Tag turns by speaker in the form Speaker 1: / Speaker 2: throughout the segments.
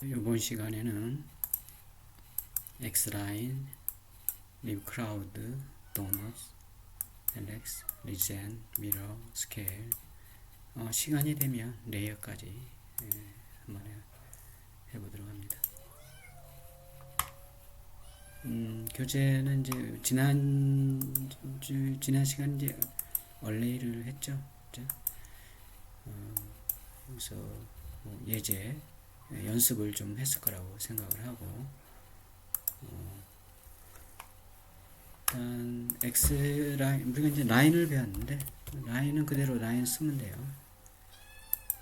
Speaker 1: 이번 시간에는 X라인, 리브 크라우드, 도너츠, LX, 리젠, 미러, 스케일, 시간이 되면 레이어까지 한번 해보도록 합니다. 교재는 이제 지난 시간 이제 얼레이를 했죠. 그죠? 그래서 예제 연습을 좀 했을 거라고 생각을 하고, 일단 X 라인, 우리가 이제 라인을 배웠는데 라인은 그대로 라인 쓰면 돼요.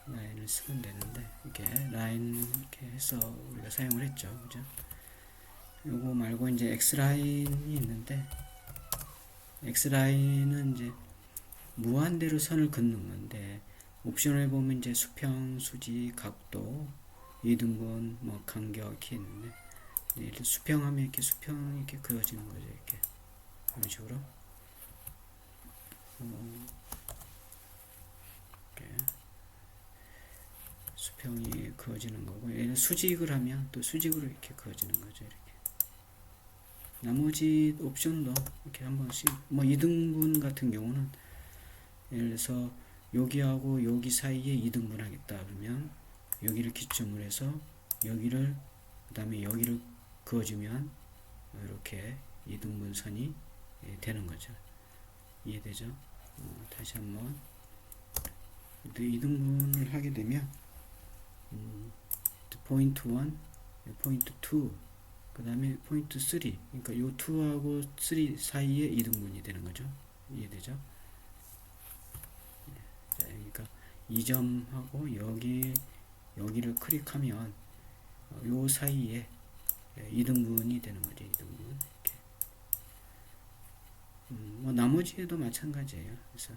Speaker 1: 라인을 쓰면 되는데 이렇게 라인 이렇게 해서 우리가 사용을 했죠. 그죠? 요거 말고 이제 X 라인이 있는데, X 라인은 이제 무한대로 선을 긋는 건데, 옵션을 보면 이제 수평, 수직, 각도, 이등분, 뭐 간격 이렇게 있는데, 이렇게 수평하면 이렇게 수평이 이렇게 그어지는 거죠. 이렇게 이런 식으로 이렇게 수평이 그어지는 거고, 얘는 수직을 하면 또 수직으로 이렇게 그어지는 거죠. 이렇게 나머지 옵션도 이렇게 한 번씩, 뭐 이등분 같은 경우는 예를 들어서 여기하고 여기 사이에 이등분 하겠다 그러면 여기를 기점으로 해서 여기를, 그 다음에 여기를 그어주면 이렇게 이등분선이 되는 거죠. 이해되죠? 다시 한번 이등분을 하게 되면 포인트 1, 포인트 2, 그 다음에 포인트 3, 그러니까 요 2하고 3 사이에 이등분이 되는 거죠. 이해되죠? 자, 그러니까 이 점하고 여기를 클릭하면 요 사이에 이등분이 되는 거죠. 이등분. 이렇게. 뭐 나머지에도 마찬가지예요. 그래서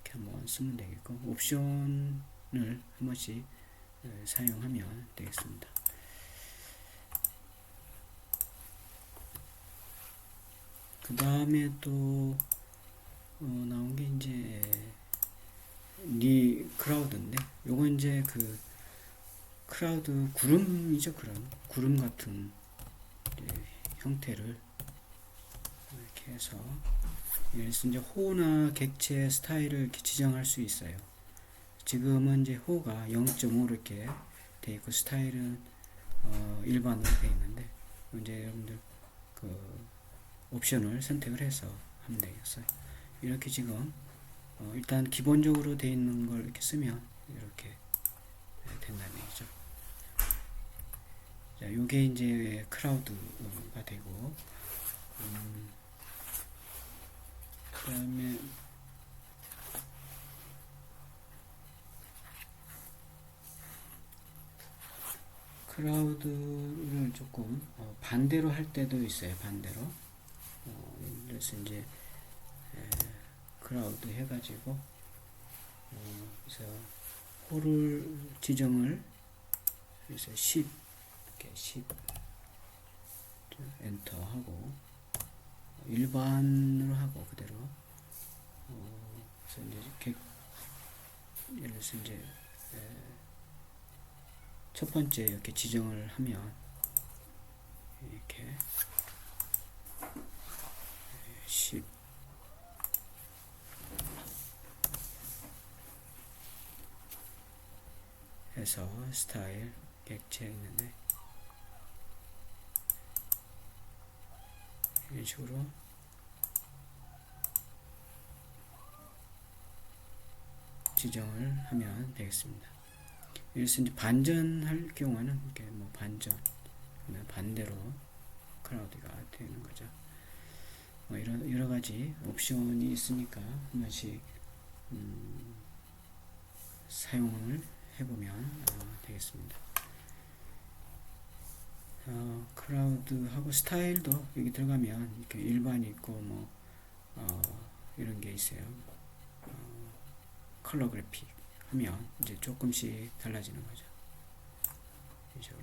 Speaker 1: 이렇게 한번 쓰면 되겠고, 옵션을 한 번씩 사용하면 되겠습니다. 그 다음에 또 나온 게 이제 리 크라우드인데, 요거 이제 그 크라우드 구름이죠. 구름 같은 형태를 이렇게 해서, 그래서 이제 호나 객체 스타일을 이렇게 지정할 수 있어요. 지금은 이제 호가 0.5로 이렇게 돼 있고 스타일은 일반으로 돼 있는데, 이제 여러분들 그 옵션을 선택을 해서 하면 되겠어요. 이렇게 지금 일단 기본적으로 돼 있는 걸 이렇게 쓰면 이렇게 된다는 얘기죠. 자, 요게 이제 크라우드가 되고, 그 다음에 크라우드를 조금 반대로 할 때도 있어요. 반대로. 그래서 이제 크라우드 해가지고 그래서 호를 지정을 해서 10 이렇게 10 엔터 하고, 일반으로 하고 그대로 그래서 이제 예를 들어서 이제 첫 번째 이렇게 지정을 하면 이렇게 10 해서 스타일 객체 있는데, 이런 식으로 지정을 하면 되겠습니다. 그래서 이제 반전할 경우에는 이렇게 뭐 반전, 반대로 크라우드가 되는 거죠. 뭐 이런 여러 가지 옵션이 있으니까 한 번씩 사용을 해보면 되겠습니다. 크라우드하고 스타일도 여기 들어가면 이렇게 일반이 있고 뭐 이런 게 있어요. 컬러 그래픽 하면 이제 조금씩 달라지는 거죠. 그래서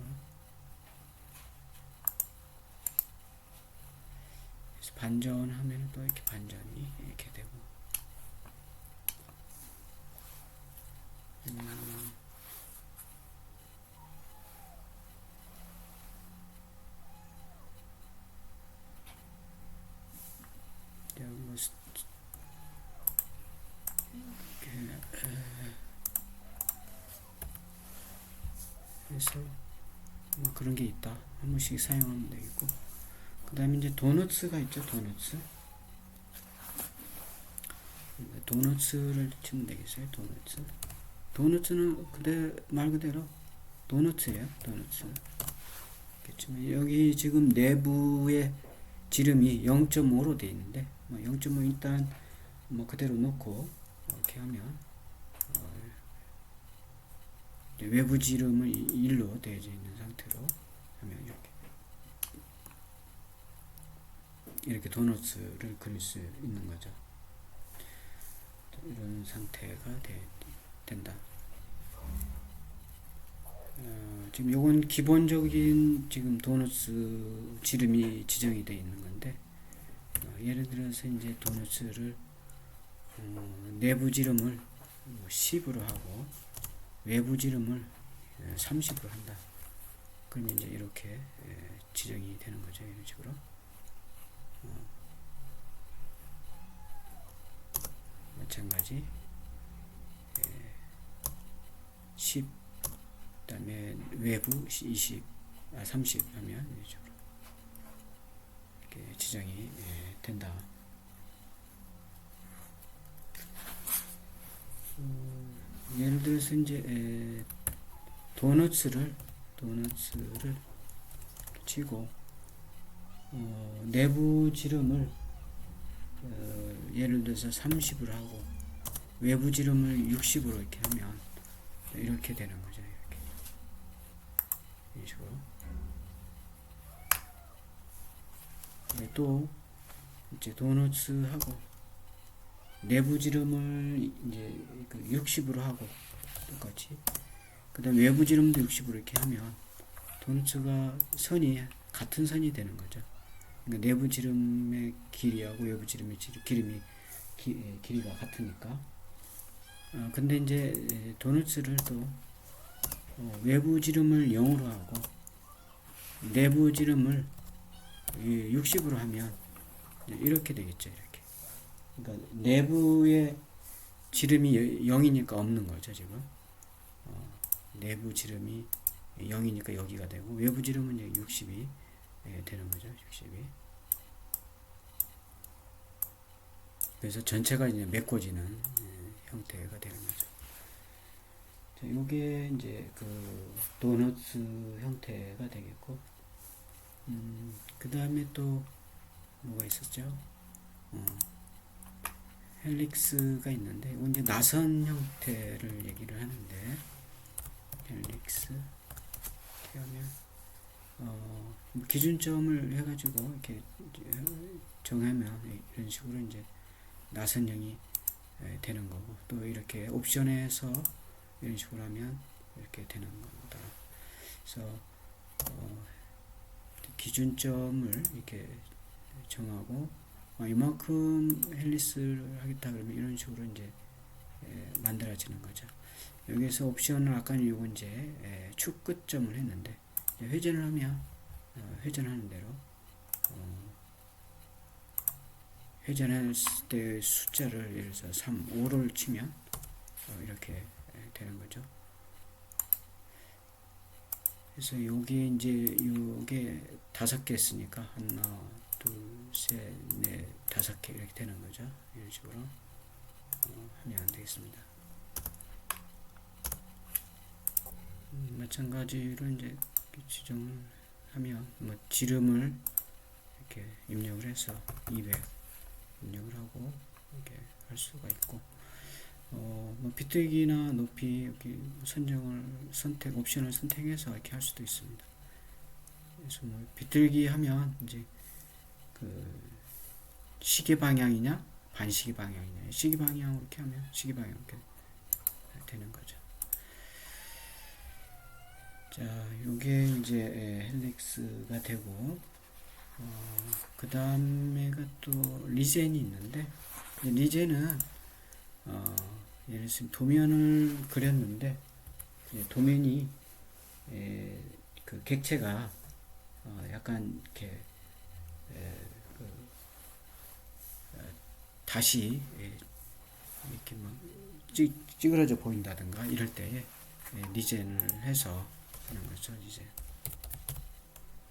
Speaker 1: 반전하면 또 이렇게 반전이 이렇게 되고, 그래서 뭐 그런 게 있다. 한 번씩 사용하면 되겠고. 그 다음에 이제 도너츠가 있죠. 도너츠를 치면 되겠어요. 도너츠는 말 그대로 도너츠예요. 그렇지만 여기 지금 내부에 지름이 0.5로 되어 있는데 0.5 일단 뭐 그대로 놓고 이렇게 하면 외부 지름은 1로 되어져 있는 상태로 하면 이렇게 도너츠를 그릴 수 있는 거죠. 이런 상태가 된다. 지금 요건 기본적인 지금 도너츠 지름이 지정이 되어 있는 건데 예를 들어서 이제 도너츠를 내부 지름을 10으로 하고 외부 지름을 30으로 한다. 그러면 이제 이렇게 지정이 되는 거죠. 이런 식으로. 마찬가지 10 그다음에 외부 20 30 하면 이런 식으로 이렇게 지정이 된다. 예를 들어서 이제 도너츠를 치고 내부 지름을 예를 들어서 30으로 하고 외부 지름을 60으로 이렇게 하면 이렇게 되는 거죠. 이렇게 이런 식으로. 또 이제 도너츠하고 내부 지름을 이제 60으로 하고 똑같이 그다음 외부 지름도 60으로 이렇게 하면 도너츠가 선이 같은 선이 되는 거죠. 그러니까 내부 지름의 길이하고 외부 지름의 길이가 같으니까. 근데 이제 도너츠를 또 외부 지름을 0으로 하고 내부 지름을 60으로 하면 이렇게 되겠죠. 이렇게. 그러니까 내부의 지름이 0이니까 없는 거죠. 지금 내부 지름이 0이니까 여기가 되고 외부 지름은 60이 되는 거죠. 60이. 그래서 전체가 이제 메꿔지는 형태가 되는 거죠. 자, 요게 이제 그 도너츠 형태가 되겠고, 그 다음에 또 뭐가 있었죠? 헬릭스가 있는데, 이건 이제 나선 형태를 얘기를 하는데, 헬릭스 이렇게 하면 기준점을 해가지고 이렇게 정하면 이런 식으로 이제 나선형이 되는 거고, 또 이렇게 옵션에서 이런 식으로 하면 이렇게 되는 겁니다. 그래서 기준점을 이렇게 정하고 이만큼 헬리스를 하겠다 그러면 이런 식으로 이제 만들어지는 거죠. 여기서 옵션을 아까 이거 이제 축 끝점을 했는데 회전을 하면 회전하는 대로 회전했을 때 숫자를 예를 들어서 3, 5를 치면 이렇게 되는 거죠. 그래서 요게 이제 요게 5개 쓰니까 하나, 둘, 셋, 넷, 5개 이렇게 되는 거죠. 이런 식으로 하면 되겠습니다. 마찬가지로 이제 지정을 하면 뭐 지름을 이렇게 입력을 해서 200 입력을 하고 이렇게 할 수가 있고 뭐 비트기나 높이 이렇게 옵션을 선택해서 이렇게 할 수도 있습니다. 그래서 뭐 비틀기 하면 이제 그 시계 방향이냐 반시계 방향이냐 시계 방향으로 이렇게 하면 시계 방향 이렇게 되는 거죠. 자, 요게 이제 헬릭스가 되고 그 다음에가 또 리젠이 있는데 리젠은 예를 들어서 도면을 그렸는데 도면이 그 객체가 약간 이렇게 다시 이렇게 막 찌그러져 보인다든가 이럴 때에 리젠을 해서 하는 거죠. 이제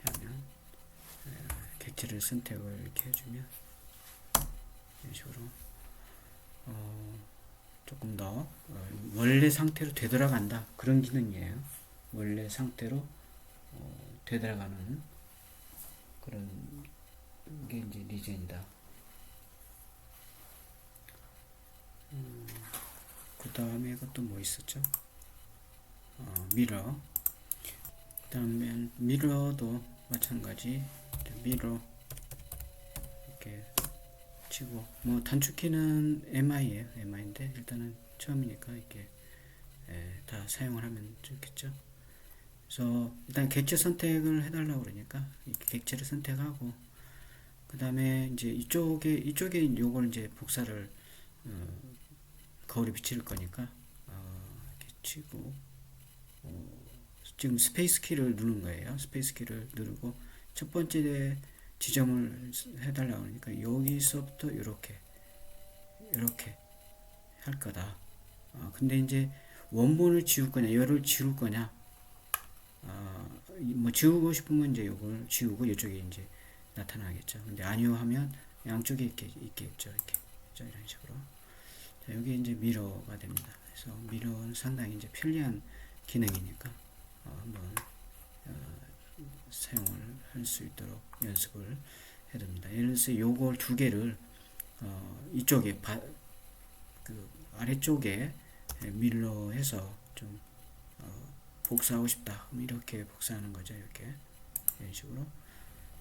Speaker 1: 하면 객체를 선택을 이렇게 해주면 이런 식으로 조금 더 원래 상태로 되돌아간다 그런 기능이에요. 원래 상태로 되돌아가는 그런 게 이제 리젠이다. 그 다음에 이것도 뭐 있었죠? 미러. 그 다음에 미러도 마찬가지. 미러 이렇게 치고 뭐 단축키는 MI예요. MI인데 일단은 처음이니까 이렇게 다 사용을 하면 좋겠죠. 그래서 일단 객체 선택을 해달라고 그러니까 이렇게 객체를 선택하고 그 다음에 이제 이쪽에 요걸 이제 복사를 거울에 비칠 거니까 이렇게 치고 지금 스페이스 키를 누른 거예요. 스페이스 키를 누르고 첫 번째 지점을 해달라고 하니까 여기서부터 이렇게 할 거다. 근데 이제 원본을 지울 거냐, 열을 지울 거냐, 뭐 지우고 싶으면 이제 이걸 지우고 이쪽에 이제 나타나겠죠. 근데 아니요 하면 양쪽에 있겠죠. 이렇게 이런 식으로. 자, 여기 이제 미러가 됩니다. 그래서 미러는 상당히 이제 편리한 기능이니까 한번 사용을 할 수 있도록 연습을 해둡니다. 예를 들어서 요걸 두 개를 이쪽에 그 아래쪽에 밀러해서 좀 복사하고 싶다. 이렇게 복사하는 거죠. 이렇게 이런 식으로.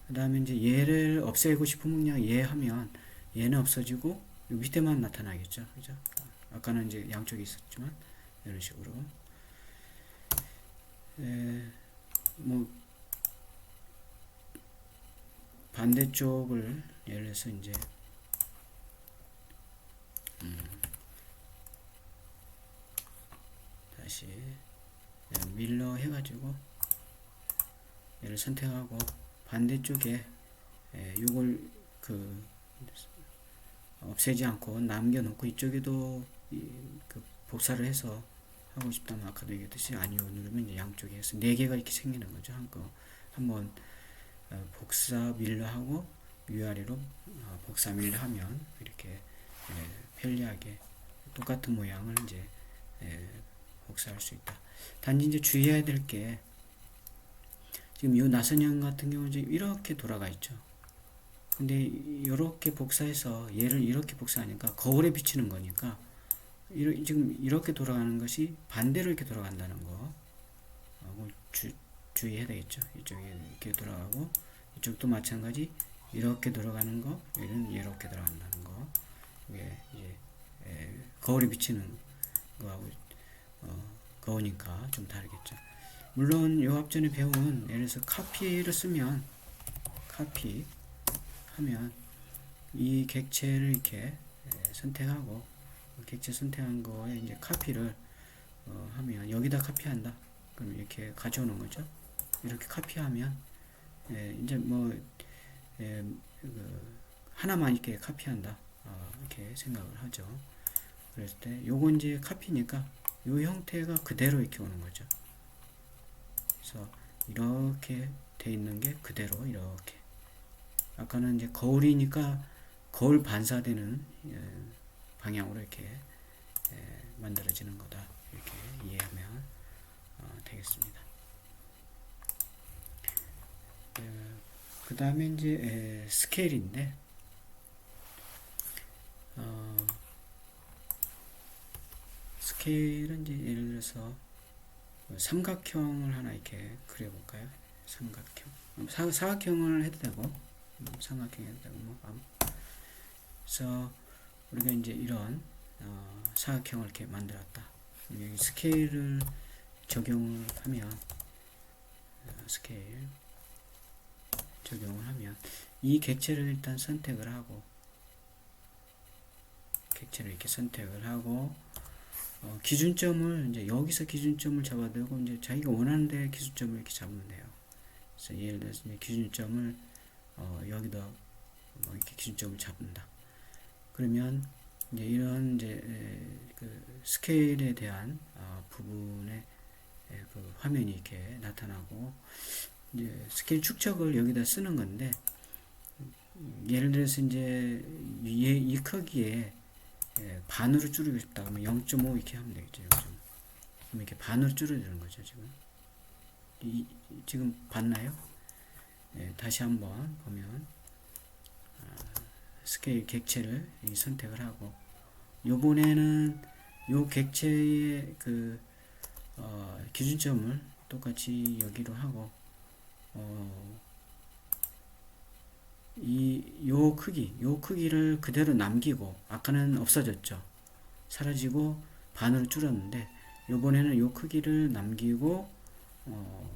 Speaker 1: 그 다음에 이제 얘를 없애고 싶으면 그냥 얘 하면 얘는 없어지고 밑에만 나타나겠죠. 그죠? 아까는 이제 양쪽에 있었지만 이런 식으로. 뭐 반대쪽을 예를 들어서 이제 다시 밀러 해가지고 얘를 선택하고 반대쪽에 이걸 그 없애지 않고 남겨놓고 이쪽에도 그 복사를 해서 하고 싶다면 아까도 얘기했듯이 아니요 누르면 이제 양쪽에 해서 4개가 이렇게 생기는 거죠. 한번 복사 밀러하고 위아래로 복사 밀러하면 이렇게 편리하게 똑같은 모양을 이제 복사할 수 있다. 단지 이제 주의해야 될 게 지금 이 나선형 같은 경우는 이제 이렇게 돌아가 있죠. 근데 이렇게 복사해서 얘를 이렇게 복사하니까 거울에 비치는 거니까 지금 이렇게 돌아가는 것이 반대로 이렇게 돌아간다는 거 주의해야 되겠죠. 이쪽에 이렇게 돌아가고 이쪽도 마찬가지 이렇게 돌아가는 거 얘는 이렇게 돌아간다는 거 이게 이제 거울에 비치는 거하고 거우니까 좀 다르겠죠. 물론 요 앞전에 배운 예를 들어서 카피를 쓰면 카피 하면 이 객체를 이렇게 선택하고 객체 선택한 거에 이제 카피를 하면 여기다 카피한다. 그럼 이렇게 가져오는 거죠. 이렇게 카피하면 이제 뭐 하나만 이렇게 카피한다. 이렇게 생각을 하죠. 그랬을 때 요건 이제 카피니까 요 형태가 그대로 이렇게 오는 거죠. 그래서 이렇게 돼 있는 게 그대로 이렇게 아까는 이제 거울이니까 거울 반사되는 방향으로 이렇게 만들어지는 거다. 이렇게 이해하면 되겠습니다. 그 다음에 이제 스케일인데 스케일은 이제 예를 들어서 삼각형을 하나 이렇게 그려볼까요? 삼각형. 사각형을 해도 되고, 삼각형 해도 되고, 뭐. 그래서 우리가 이제 이런 사각형을 이렇게 만들었다. 여기 스케일을 적용을 하면, 스케일 적용을 하면 이 객체를 일단 선택을 하고, 객체를 이렇게 선택을 하고. 기준점을 이제 여기서 기준점을 잡아두고 이제 자기가 원하는 데 기준점을 이렇게 잡으면 돼요. 그래서 예를 들어서 이제 기준점을 여기다 뭐 이렇게 기준점을 잡는다. 그러면 이제 이런 이제 그 스케일에 대한 부분에 그 화면이 이렇게 나타나고, 이제 스케일 축척을 여기다 쓰는 건데, 예를 들어서 이제 이 크기에 반으로 줄이고 싶다 그러면 0.5 이렇게 하면 되겠죠. 0.5. 그럼 이렇게 반으로 줄여주는 거죠. 지금 봤나요? 다시 한번 보면 스케일 객체를 선택을 하고, 요번에는 요 객체의 그 기준점을 똑같이 여기로 하고, 요 크기를 그대로 남기고, 아까는 없어졌죠. 사라지고 반으로 줄었는데, 요번에는 요 크기를 남기고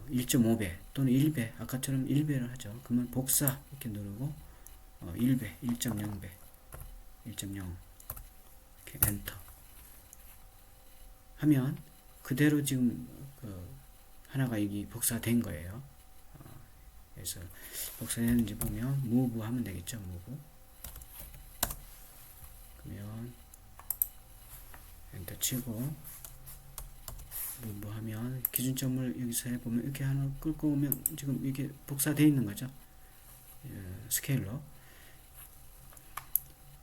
Speaker 1: 1.5배 또는 1배, 아까처럼 1배를 하죠. 그러면 복사 이렇게 누르고 1배, 1.0배, 1.0 이렇게 엔터 하면 그대로 지금 그 하나가 여기 복사된 거예요. 그래서 복사되는지 보면 move 하면 되겠죠. move. 그러면 엔터 치고 move 하면 기준점을 여기서 해보면 이렇게 하나 끌고 오면 지금 이게 복사되어 있는 거죠. 스케일로.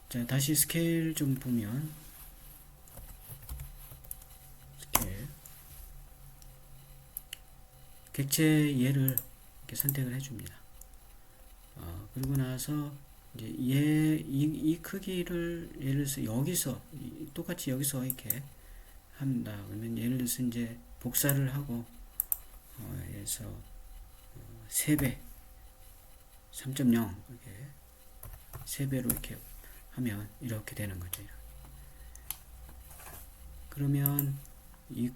Speaker 1: 자, 다시 스케일 좀 보면, 스케일 객체 얘를 이렇게 선택을 해줍니다. 그리고 나서 이제 이 크기를 예를 들어서 여기서 똑같이 여기서 이렇게 한다. 그러면 예를 들어서 이제 복사를 하고 그래서 3배 3.0 이렇게 3배로 이렇게 하면 이렇게 되는 거죠. 그러면 이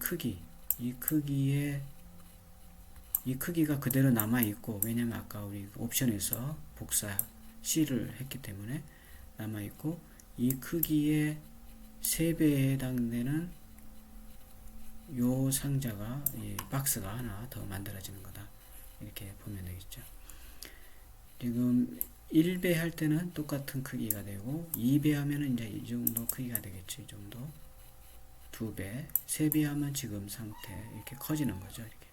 Speaker 1: 크기가 그대로 남아 있고, 왜냐면 아까 우리 옵션에서 복사 C를 했기 때문에 남아 있고, 이 크기의 3배에 해당되는 요 상자가, 이 박스가 하나 더 만들어지는 거다. 이렇게 보면 되겠죠. 지금 1배 할 때는 똑같은 크기가 되고, 2배 하면은 이제 이 정도 크기가 되겠죠. 이 정도. 2배, 3배 하면 지금 상태 이렇게 커지는 거죠. 이렇게.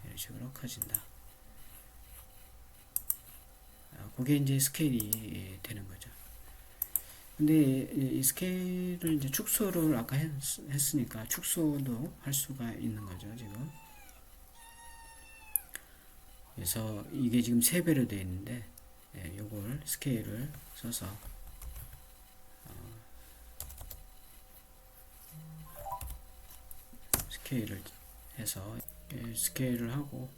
Speaker 1: 이런 식으로 커진다. 그게 이제 스케일이 되는 거죠. 근데 이 스케일을 이제 축소를 아까 했으니까 축소도 할 수가 있는 거죠, 지금. 그래서 이게 지금 3배로 되어 있는데, 요걸 스케일을 써서 스케일을 해서 스케일을 하고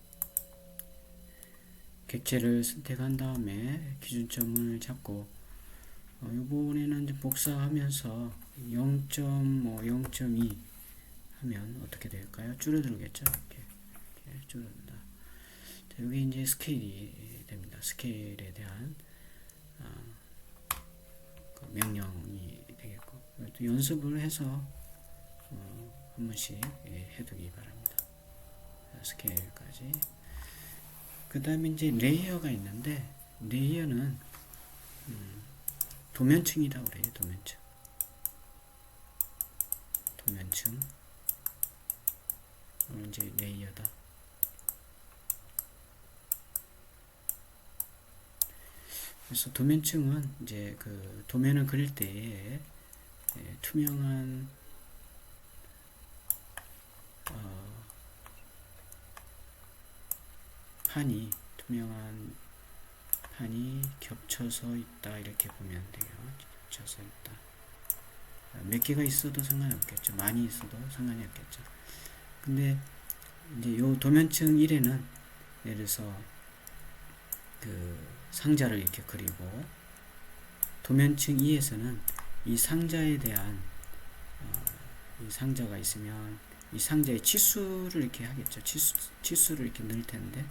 Speaker 1: 객체를 선택한 다음에 기준점을 잡고, 요번에는 이제 복사하면서 0.2 하면 어떻게 될까요? 줄어들겠죠? 이렇게 줄어든다. 자, 여기 이제 스케일이 됩니다. 스케일에 대한 그 명령이 되겠고, 또 연습을 해서 한 번씩 해두기 바랍니다. 스케일까지. 그 다음에 이제 레이어가 있는데, 레이어는 도면층이라고 그래요. 도면층 이제 레이어다. 그래서 도면층은 이제 그 도면을 그릴 때에 투명한 투명한 판이 겹쳐서 있다, 이렇게 보면 돼요. 겹쳐서 있다. 몇 개가 있어도 상관이 없겠죠. 많이 있어도 상관이 없겠죠. 근데 이제 요 도면층 1에는 예를 들어서 그 상자를 이렇게 그리고, 도면층 2에서는 이 상자에 대한 이 상자가 있으면 이 상자의 치수를 이렇게 하겠죠. 치수를 이렇게 넣을 텐데,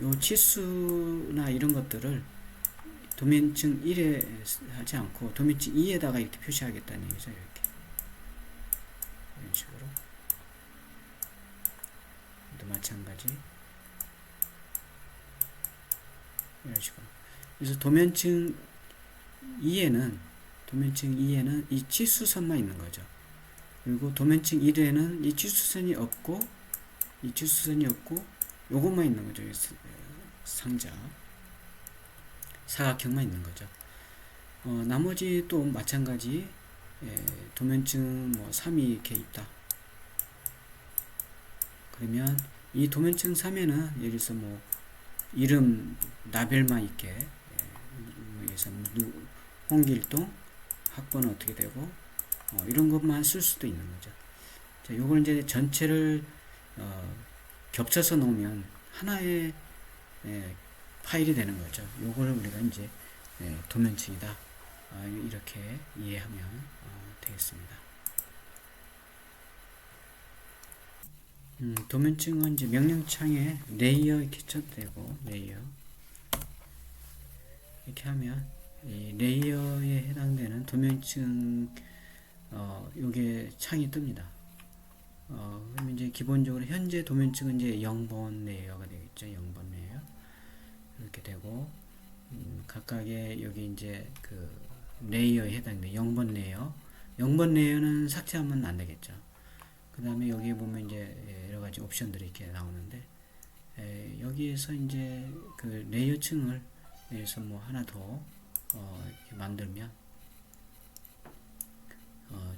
Speaker 1: 요 치수나 이런 것들을 도면층 1에 하지 않고 도면층 2에다가 이렇게 표시하겠다는 얘기죠. 이렇게. 이런 식으로. 또 마찬가지. 이런 식으로. 그래서 도면층 2에는 도면층 2에는 이 치수선만 있는 거죠. 그리고 도면층 1에는 이 치수선이 없고 요것만 있는 거죠. 상자 사각형만 있는 거죠. 나머지 또 마찬가지 도면층 뭐 3이 이렇게 있다. 그러면 이 도면층 3에는 예를 들어서 뭐 이름 라벨만 있게 그래서 홍길동 학번은 어떻게 되고 이런 것만 쓸 수도 있는 거죠. 자, 요걸 이제 전체를 겹쳐서 놓으면 하나의 파일이 되는 거죠. 요걸 우리가 이제 도면층이다. 이렇게 이해하면 되겠습니다. 도면층은 이제 명령창에 레이어 이렇게 쳐도 되고, 레이어 이렇게 하면 이 레이어에 해당되는 도면층 요게 창이 뜹니다. 그러면 이제 기본적으로 현재 도면층은 이제 0번 레이어가 되겠죠. 0번 레이어 이렇게 되고, 각각의 여기 이제 그 레이어에 해당되는 0번 레이어, 0번 레이어는 삭제하면 안 되겠죠. 그 다음에 여기에 보면 이제 여러 가지 옵션들이 이렇게 나오는데, 여기에서 이제 그 레이어층을 해서 뭐 하나 더 이렇게 만들면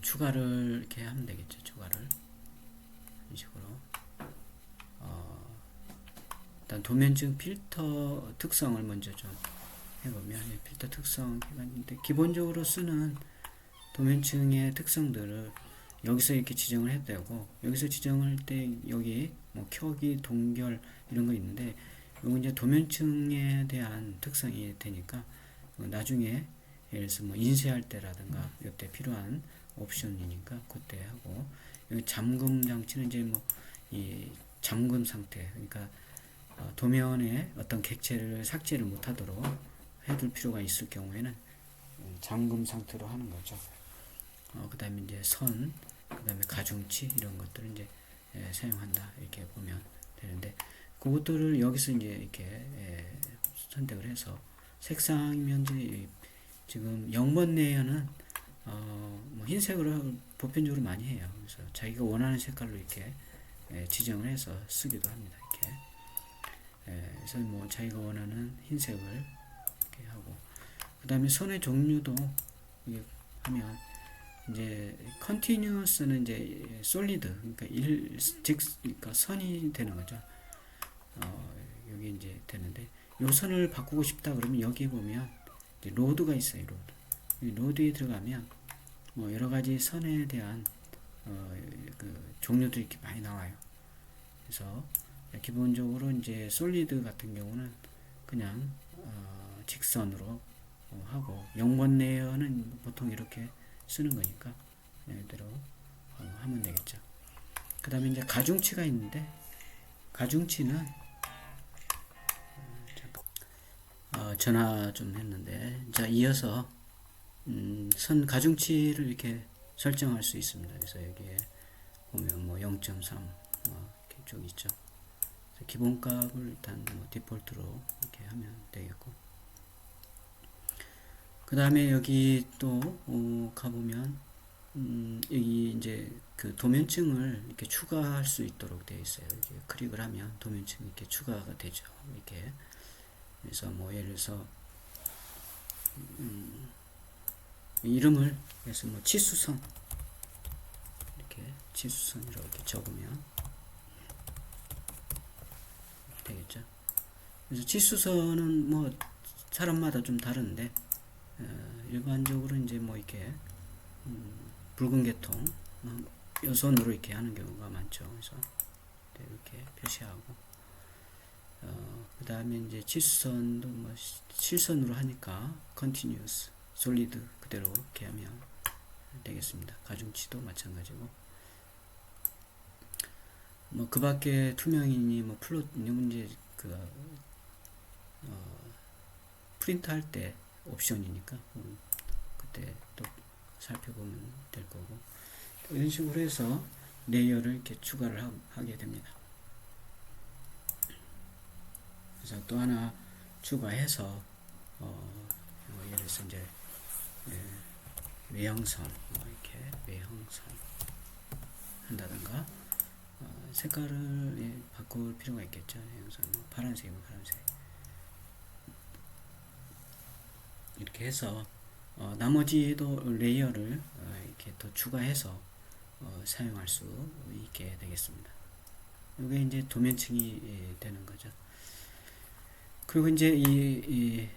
Speaker 1: 추가를 이렇게 하면 되겠죠. 추가를 이 식으로 일단 도면층 필터 특성을 먼저 좀 해보면, 필터 특성 해봤는데 기본적으로 쓰는 도면층의 특성들을 여기서 이렇게 지정을 해도 되고, 여기서 지정할 때 여기 뭐 켜기, 동결 이런 거 있는데, 이건 이제 도면층에 대한 특성이 되니까 나중에 예를 들어서 뭐 인쇄할 때라든가 이때 필요한 옵션이니까 그때 하고, 여기 잠금 장치는 이제 뭐 이 잠금 상태, 그러니까 도면에 어떤 객체를 삭제를 못하도록 해둘 필요가 있을 경우에는 잠금 상태로 하는 거죠. 그 다음에 이제 선, 그 다음에 가중치 이런 것들을 이제 사용한다 이렇게 보면 되는데, 그것들을 여기서 이제 이렇게 선택을 해서 색상이면 이제 지금 0번 레이어는 뭐 흰색으로 보편적으로 많이 해요. 그래서 자기가 원하는 색깔로 이렇게 지정을 해서 쓰기도 합니다. 이렇게 그래서 뭐 자기가 원하는 흰색을 이렇게 하고, 그 다음에 선의 종류도 이렇게 하면 이제 컨티뉴어스는 이제 솔리드, 그러니까 그러니까 선이 되는 거죠. 여기 이제 되는데, 요 선을 바꾸고 싶다 그러면 여기 보면 이제 로드가 있어요. 로드에 들어가면 뭐 여러 가지 선에 대한 그 종류들이 이렇게 많이 나와요. 그래서 기본적으로 이제 솔리드 같은 경우는 그냥 직선으로 하고, 0번 레이어는 보통 이렇게 쓰는 거니까 이대로 하면 되겠죠. 그 다음에 이제 가중치가 있는데, 가중치는 전화 좀 했는데, 자, 이어서 선 가중치를 이렇게 설정할 수 있습니다. 그래서 여기에 보면 뭐 0.3 이렇게 쭉 있죠. 기본값을 일단 뭐 디폴트로 이렇게 하면 되겠고, 그 다음에 여기 또 가보면 여기 이제 그 도면층을 이렇게 추가할 수 있도록 되어 있어요. 이렇게 클릭을 하면 도면층이 이렇게 추가가 되죠. 이렇게. 그래서 뭐 예를 들어서 이름을 그래서 뭐 치수선 이렇게 치수선이라고 이렇게 적으면 되겠죠. 그래서 치수선은 뭐 사람마다 좀 다른데, 일반적으로 이제 뭐 이렇게 붉은 계통 여선으로 이렇게 하는 경우가 많죠. 그래서 이렇게 표시하고, 그 다음에 이제 치수선도 뭐 실선으로 하니까 continuous, solid 그대로 이렇게 하면 되겠습니다. 가중치도 마찬가지고, 뭐 그 밖에 투명이니 뭐 플롯 이제 그 프린트 할 때 옵션이니까 그때 또 살펴보면 될 거고, 이런 식으로 해서 레이어를 이렇게 추가를 하게 됩니다. 그래서 또 하나 추가해서 예를 들어서 이제 외형선 이렇게 외형선 한다든가 색깔을 바꿀 필요가 있겠죠. 외형선 파란색이면 파란색 이렇게 해서 나머지도 레이어를 이렇게 더 추가해서 사용할 수 있게 되겠습니다. 이게 이제 도면층이 되는 거죠. 그리고 이제 이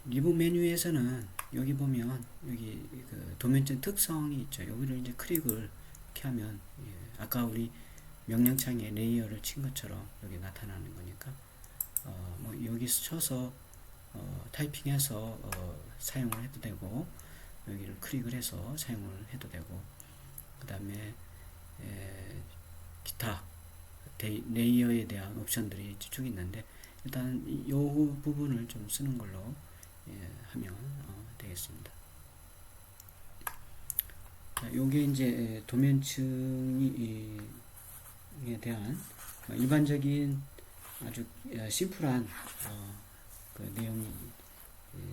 Speaker 1: 리브 메뉴에서는 여기 보면 여기 그 도면층 특성이 있죠. 여기를 이제 클릭을 이렇게 하면 아까 우리 명령창에 레이어를 친 것처럼 여기 나타나는 거니까 뭐 여기서 쳐서 타이핑해서 사용을 해도 되고 여기를 클릭을 해서 사용을 해도 되고 그 다음에 기타 레이어에 대한 옵션들이 쭉 있는데 일단 이 부분을 좀 쓰는 걸로 하면 되겠습니다. 자, 요게 이제 도면층에 대한 일반적인 아주 심플한 그 내용이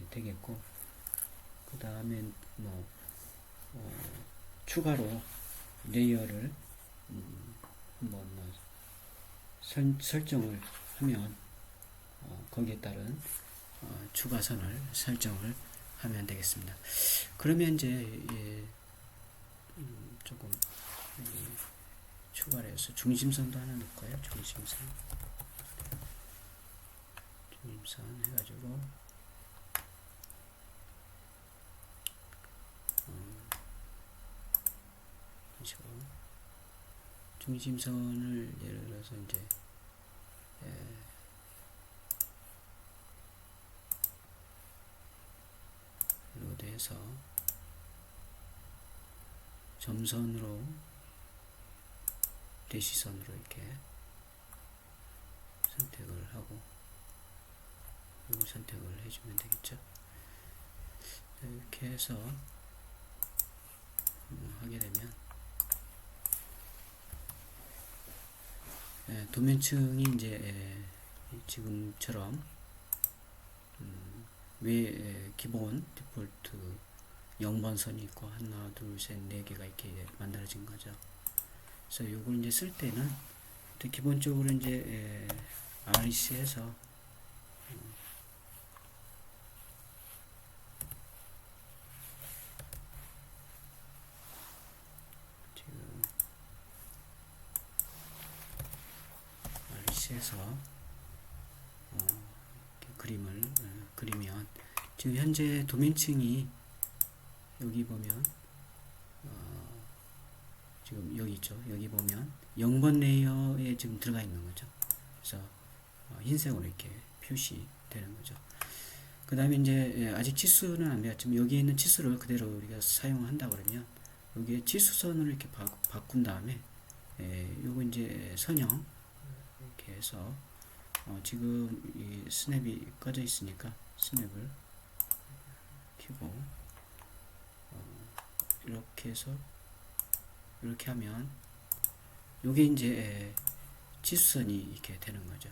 Speaker 1: 되겠고 그 다음에 뭐 추가로 레이어를 한번 설정을 하면 거기에 따른 추가선을 설정을 하면 되겠습니다. 그러면 이제 조금 추가를 해서 중심선도 하나 넣을까요? 중심선 해가지고 중심선을 예를 들어서 이제 로드해서 점선으로 대시선으로 이렇게 선택을 하고 이걸 선택을 해주면 되겠죠. 이렇게 해서 하게 되면 도면층이 이제 지금처럼 기본 디폴트 0번 선이 있고 하나 둘 셋 네 개가 이렇게 만들어진 거죠. 그래서 이걸 이제 쓸 때는 기본적으로 이제 REC에서 지금 REC에서 그림을 그리면 지금 현재 도면층이 여기 보면 지금 여기 있죠. 여기 보면 0번 레이어에 지금 들어가 있는 거죠. 그래서 흰색으로 이렇게 표시되는 거죠. 그 다음에 이제 아직 치수는 안 배웠지만 여기에 있는 치수를 그대로 우리가 사용한다 그러면 여기에 치수선을 이렇게 바꾼 다음에 요거 이제 선형 이렇게 해서 지금 이 스냅이 꺼져 있으니까 스냅을 켜고 이렇게 해서 이렇게 하면 요게 이제 치수선이 이렇게 되는 거죠.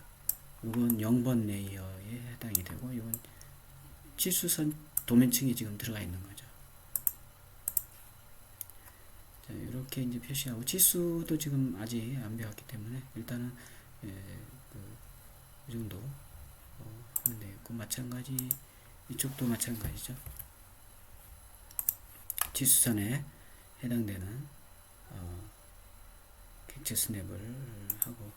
Speaker 1: 요건 0번 레이어에 해당이 되고 요건 치수선 도면층이 지금 들어가 있는 거죠. 자, 이렇게 이제 표시하고 치수도 지금 아직 안 배웠기 때문에 일단은 이 정도 하면 되겠고 마찬가지 이쪽도 마찬가지죠. 치수선에 해당되는 객체 스냅을 하고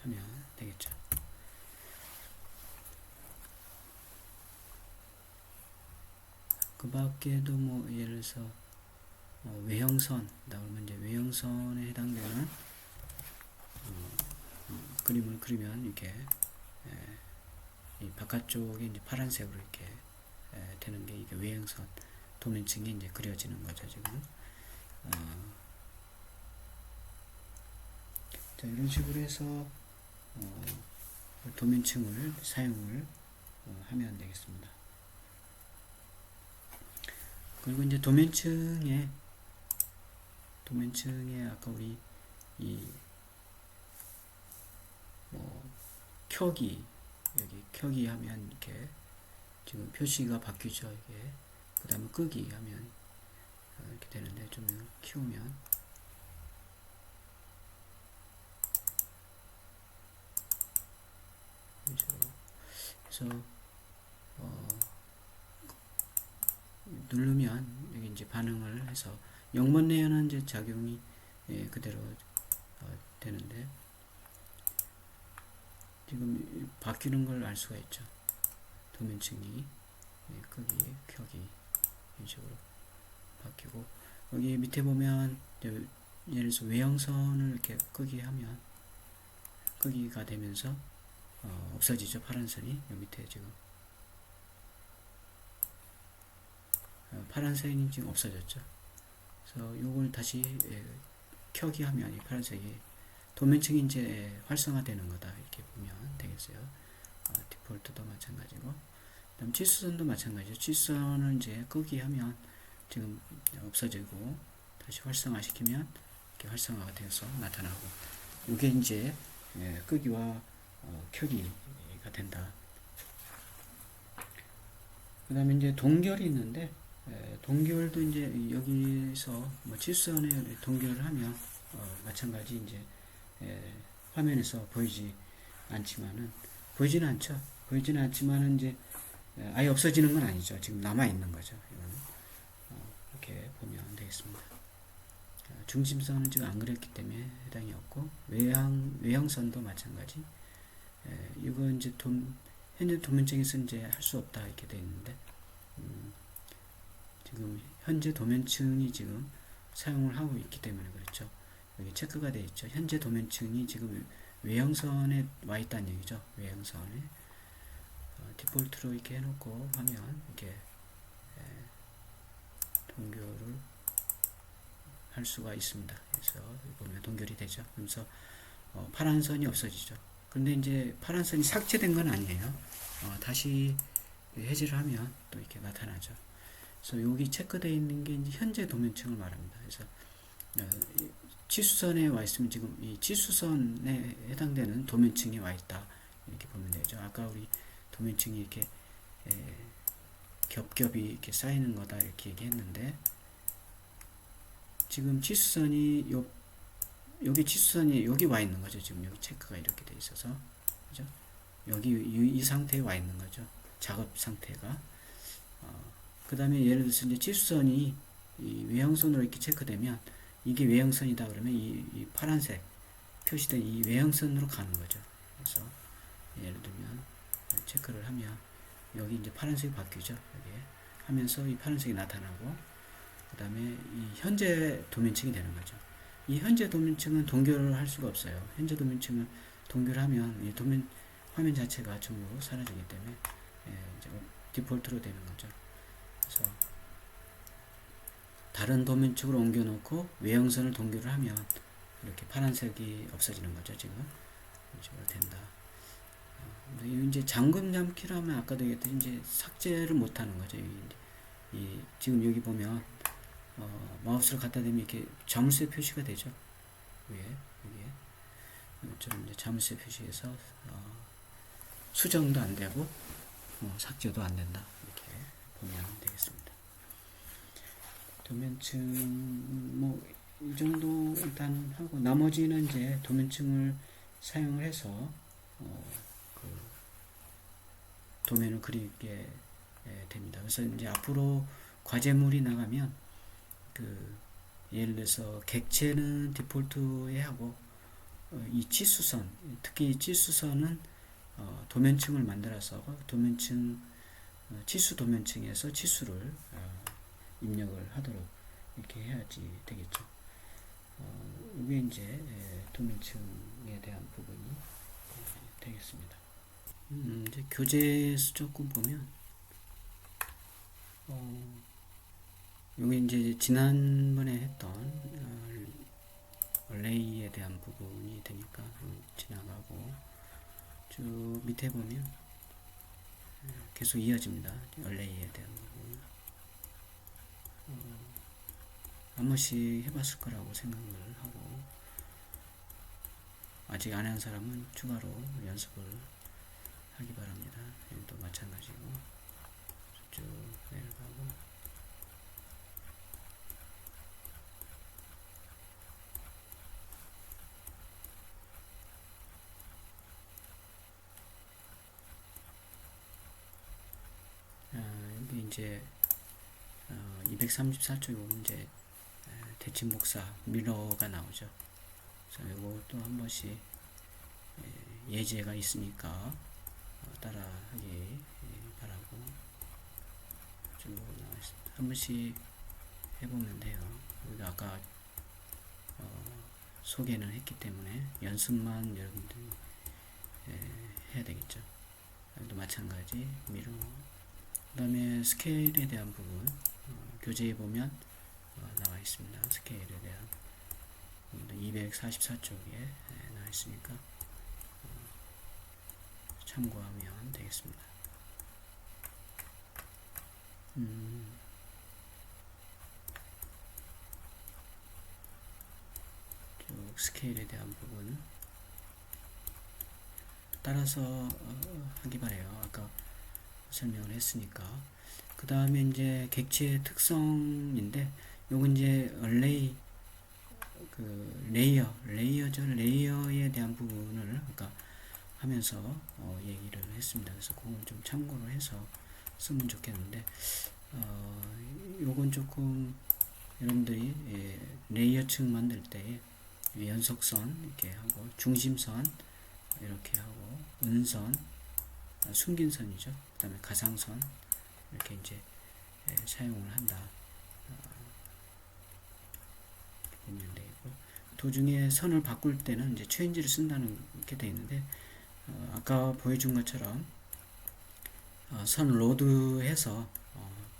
Speaker 1: 하면 되겠죠. 그 밖에도 뭐 예를 들어서 외형선, 그러면 이제 외형선에 해당되는 그림을 그리면 이렇게 이 바깥쪽에 이제 파란색으로 이렇게 되는 게 이게 외형선 도면층이 이제 그려지는 거죠 지금. 자, 이런 식으로 해서 도면층을 사용을 하면 되겠습니다. 그리고 이제 도면층에 아까 우리 이 뭐 켜기, 여기 켜기 하면 이렇게 지금 표시가 바뀌죠. 이게 그 다음에 끄기 하면 이렇게 되는데, 좀 키우면 그래서 누르면 여기 이제 반응을 해서 영문 내에는 이제 작용이 그대로 되는데, 지금 바뀌는 걸 알 수가 있죠. 도면층이 끄기, 켜기 이런 식으로 바뀌고, 여기 밑에 보면 예를 들어서 외형선을 이렇게 끄기 하면 끄기가 되면서 없어지죠. 파란 선이 여기 밑에 지금 파란 선이 지금 없어졌죠. 그래서 요걸 다시 켜기 하면 이 파란색이 도면층이 이제 활성화되는 거다, 이렇게 보면 되겠어요. 디폴트도 마찬가지고, 그다음 치수선도 마찬가지죠. 치수선을 이제 끄기 하면 지금 없어지고, 다시 활성화시키면 이렇게 활성화가 되어서 나타나고, 이게 이제 끄기와 켜기가 된다. 그 다음에 이제 동결이 있는데, 동결도 이제 여기서 뭐 치수선에 동결을 하면 마찬가지 이제 화면에서 보이지 않지만은, 보이지는 않죠. 보이지는 않지만은 이제 아예 없어지는 건 아니죠. 지금 남아 있는 거죠. 이거는 이렇게 보면 되겠습니다. 중심선은 지금 안 그랬기 때문에 해당이 없고, 외형선도 마찬가지. 이거 이제 현재 도면층에서 이제 할 수 없다, 이렇게 되어 있는데, 지금 현재 도면층이 지금 사용을 하고 있기 때문에 그렇죠. 여기 체크가 되어 있죠. 현재 도면층이 지금 외형선에 와 있다는 얘기죠. 외형선에 디폴트로 이렇게 해놓고 하면 이렇게 동결을 할 수가 있습니다. 그래서 보면 동결이 되죠. 그래서 파란 선이 없어지죠. 근데 이제 파란 선이 삭제된 건 아니에요. 다시 해제를 하면 또 이렇게 나타나죠. 그래서 여기 체크되어 있는 게 이제 현재 도면층을 말합니다. 그래서 치수선에 와 있으면 지금 이 치수선에 해당되는 도면층이 와 있다, 이렇게 보면 되죠. 아까 우리 도면층이 이렇게 겹겹이 이렇게 쌓이는 거다, 이렇게 얘기했는데, 지금 치수선이 여기 치수선이 여기 와 있는 거죠. 지금 여기 체크가 이렇게 돼 있어서, 그죠? 여기 이 상태에 와 있는 거죠. 작업 상태가. 그 다음에 예를 들어서 이제 치수선이 이 외형선으로 이렇게 체크되면, 이게 외형선이다 그러면 이 파란색 표시된 이 외형선으로 가는 거죠. 그래서 예를 들면 체크를 하면 여기 이제 파란색이 바뀌죠. 여기 하면서 이 파란색이 나타나고, 그 다음에 이 현재 도면층이 되는 거죠. 이 현재 도면층은 동결을 할 수가 없어요. 현재 도면층을 동결하면 이 화면 자체가 전부 사라지기 때문에 이제 디폴트로 되는 거죠. 그래서 다른 도면층으로 옮겨놓고 외형선을 동결을 하면 이렇게 파란색이 없어지는 거죠. 지금 이런 식으로 된다. 이제 잠금 잠키라면 아까도 얘기했듯이 이제 삭제를 못하는 거죠. 지금 여기 보면 마우스를 갖다 대면 이렇게 자물쇠 표시가 되죠. 위에 여기에 이처럼 이제 자물쇠 표시해서 수정도 안 되고 삭제도 안 된다, 이렇게 보면 되겠습니다. 도면층 뭐 이 정도 일단 하고, 나머지는 이제 도면층을 사용을 해서 그 도면을 그리게 됩니다. 그래서 이제 앞으로 과제물이 나가면 예를 들어서 객체는 디폴트에 하고, 이 치수선, 특히 치수선은 도면층을 만들어서 도면층 치수 도면층에서 치수를 입력을 하도록 이렇게 해야지 되겠죠. 이게 이제 도면층에 대한 부분이 되겠습니다. 이제 교재에서 조금 보면, 이게 이제 지난번에 했던 레이에 대한 부분이 되니까 지나가고, 쭉 밑에 보면 계속 이어집니다. 레이에 대한 부분. 한 번씩 해봤을 거라고 생각을 하고, 아직 안 한 사람은 추가로 연습을 하기 바랍니다. 여기도 마찬가지고 쭉 내려가고 여기 이제 234쪽 요거 이제 대칭 복사 미러가 나오죠. 그래서 요것도 한 번씩 예제가 있으니까 따라하기 바라고 쭉 나와 있습니다. 한 번씩 해보면 돼요. 우리가 아까 소개는 했기 때문에 연습만 여러분들이 해야 되겠죠. 여기도 마찬가지 미러. 그 다음에 스케일에 대한 부분 교재에 보면 나와 있습니다. 스케일에 대한 244쪽에 나와 있으니까 참고하면 되겠습니다. 쭉 스케일에 대한 부분 따라서 하기 바래요. 아까 설명을 했으니까. 그 다음에 이제 객체의 특성인데 요건 이제 얼레이 레이어죠. 레이어에 대한 부분을 아까 하면서 얘기를 했습니다. 그래서 그걸 좀 참고를 해서 쓰면 좋겠는데 요건 조금 여러분들이 레이어층 만들 때 연속선 이렇게 하고 중심선 이렇게 하고 은선 숨긴 선이죠. 그 다음에 가상선 이렇게 이제 사용을 한다 보면 되겠고, 도중에 선을 바꿀 때는 이제 체인지를 쓴다는 게 되어 있는데 아까 보여준 것처럼 선 로드해서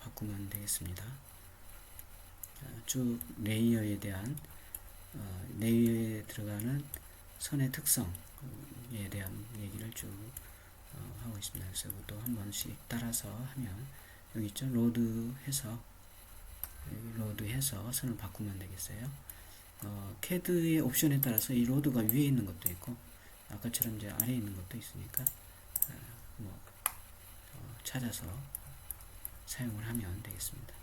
Speaker 1: 바꾸면 되겠습니다. 쭉 레이어에 대한 레이어에 들어가는 선의 특성에 대한 얘기를 쭉 하고 있습니다. 그래서 이것도 한 번씩 따라서 하면 여기 있죠. 로드해서 선을 바꾸면 되겠어요. 캐드의 옵션에 따라서 이 로드가 위에 있는 것도 있고 아까처럼 이제 아래에 있는 것도 있으니까 찾아서 사용을 하면 되겠습니다.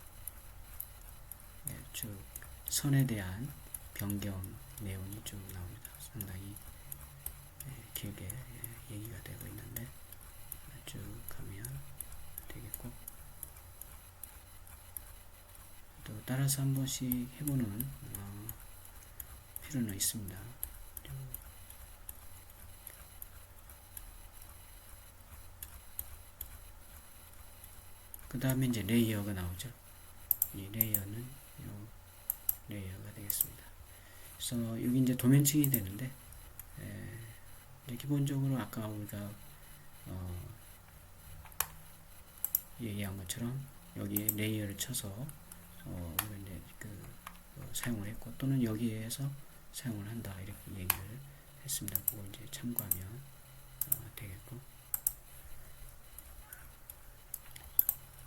Speaker 1: 네, 쭉 선에 대한 변경 내용이 쭉 나옵니다. 상당히 길게 얘기가 되고 있는데 쭉 가면 되겠고, 또 따라서 한 번씩 해보는 필요는 있습니다. 그 다음에 이제 레이어가 나오죠. 이 레이어는 요 레이어가 되겠습니다. 그래서 여기 이제 도면층이 되는데 이제 기본적으로 아까 우리가 얘기한 것처럼 여기에 레이어를 쳐서 우리가 이제 사용을 했고, 또는 여기에서 사용을 한다 이렇게 얘기를 했습니다. 그거 이제 참고하면 되겠고,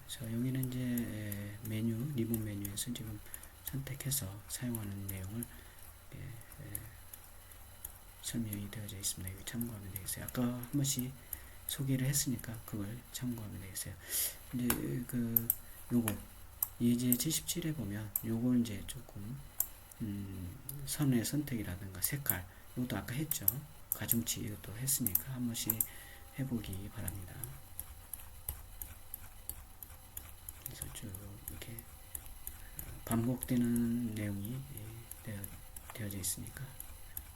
Speaker 1: 그래서 여기는 이제 메뉴 리본 메뉴에서 지금 선택해서 사용하는 내용을 설명이 되어져 있습니다. 여기 참고하면 되겠어요. 아까 한 번씩 소개를 했으니까 그걸 참고하면 되겠어요. 이제 요거 예제 77에 보면 요걸 이제 조금 선의 선택이라든가 색깔, 이것도 아까 했죠. 가중치 이것도 했으니까 한 번씩 해보기 바랍니다. 그래서 쭉 이렇게 반복되는 내용이 되어져 있으니까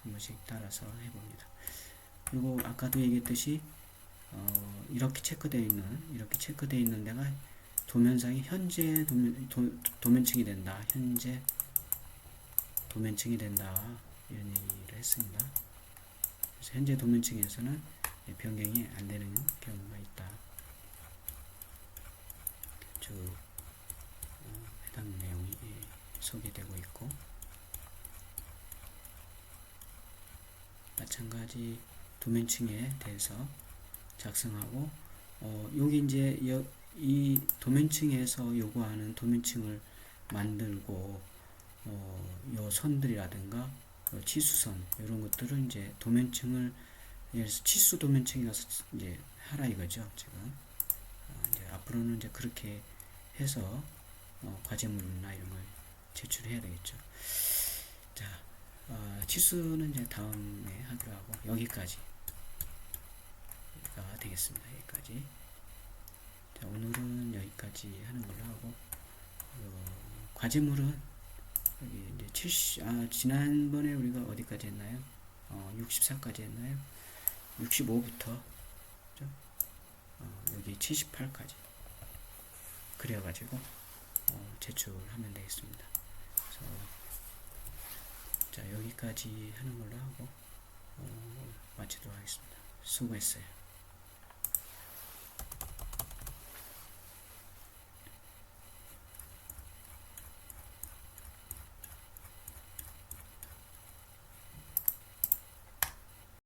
Speaker 1: 한 번씩 따라서 해봅니다. 그리고 아까도 얘기했듯이 이렇게 체크되어 있는 데가 도면상이 현재 도면층이 된다, 현재 도면층이 된다 이런 얘기를 했습니다. 그래서 현재 도면층에서는 변경이 안 되는 경우가 있다. 쭉 해당 내용이 소개되고 있고, 마찬가지 도면층에 대해서 작성하고 여기 이제 이 도면층에서 요구하는 도면층을 만들고 요 선들이라든가 치수선 이런 것들은 이제 도면층을 예를 들어서 치수 도면층에 가서 이제 하라 이거죠. 제가 이제 앞으로는 이제 그렇게 해서 과제물이나 이런 걸 제출해야 되겠죠. 자, 치수는 이제 다음에 하기로 하고 여기까지가 되겠습니다. 여기까지. 자, 오늘은 여기까지 하는 걸로 하고 과제물은 여기 이제 70, 지난번에 우리가 어디까지 했나요? 64까지 했나요? 65부터 여기 78까지 그래가지고 제출하면 되겠습니다. 그래서 자 여기까지 하는 걸로 하고 마치도록 하겠습니다. 수고했어요.